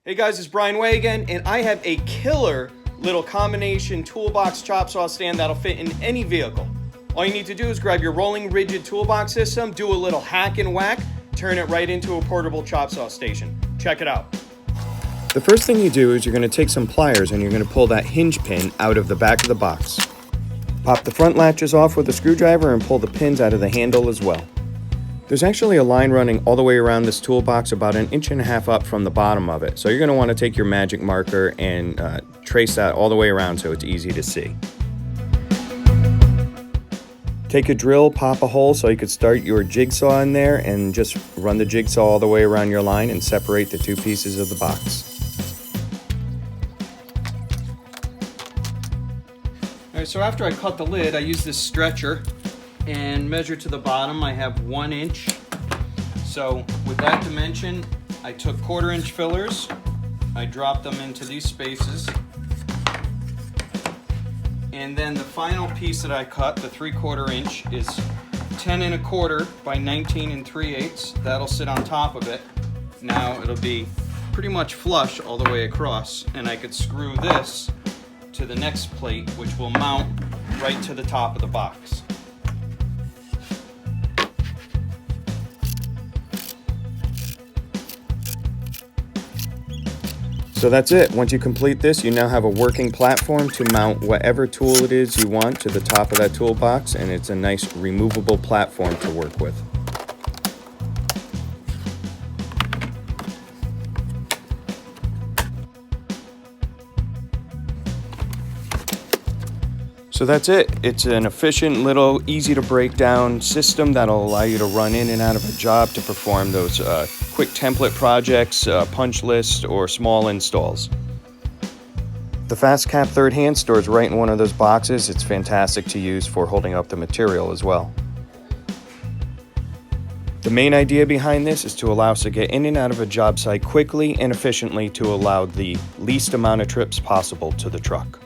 Hey guys, it's Brian Way again, and I have a killer little combination toolbox chop saw stand that'll fit in any vehicle. All you need to do is grab your rolling rigid toolbox system, do a little hack and whack, turn it right into a portable chop saw station. Check it out. The first thing you do is you're going to take some pliers and you're going to pull that hinge pin out of the back of the box. Pop the front latches off with a screwdriver and pull the pins out of the handle as well. There's actually a line running all the way around this toolbox about 1.5 inches up from the bottom of it. So you're going to want to take your magic marker and trace that all the way around so it's easy to see. Take a drill, pop a hole so you could start your jigsaw in there and just run the jigsaw all the way around your line and separate the two pieces of the box. Alright, so after I cut the lid, I use this stretcher and measure to the bottom. I have 1 inch. So with that dimension, I took 1/4 inch fillers. I dropped them into these spaces. And then the final piece that I cut, the 3/4 inch, is 10 1/4 by 19 3/8. That'll sit on top of it. Now it'll be pretty much flush all the way across, and I could screw this to the next plate, which will mount right to the top of the box. So that's it. Once you complete this, you now have a working platform to mount whatever tool it is you want to the top of that toolbox, and it's a nice removable platform to work with. So that's it. It's an efficient little easy to break down system that'll allow you to run in and out of a job to perform those quick template projects, punch lists, or small installs. The Fast Cap third hand stores right in one of those boxes. It's fantastic to use for holding up the material as well. The main idea behind this is to allow us to get in and out of a job site quickly and efficiently to allow the least amount of trips possible to the truck.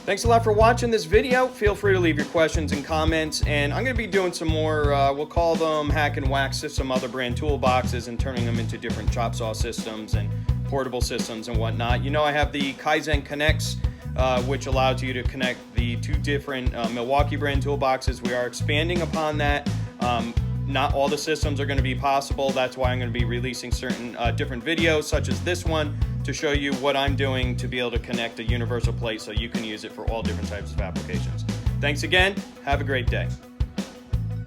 Thanks a lot for watching this video. Feel free to leave your questions and comments, and I'm going to be doing some more, we'll call them hack and whack system, other brand toolboxes, and turning them into different chop saw systems and portable systems and whatnot. You know, I have the Kaizen Connects, which allows you to connect the 2 different Milwaukee brand toolboxes. We are expanding upon that. Not all the systems are going to be possible. That's why I'm going to be releasing certain different videos, such as this one, to show you what I'm doing to be able to connect a universal plate so you can use it for all different types of applications. Thanks again. Have a great day.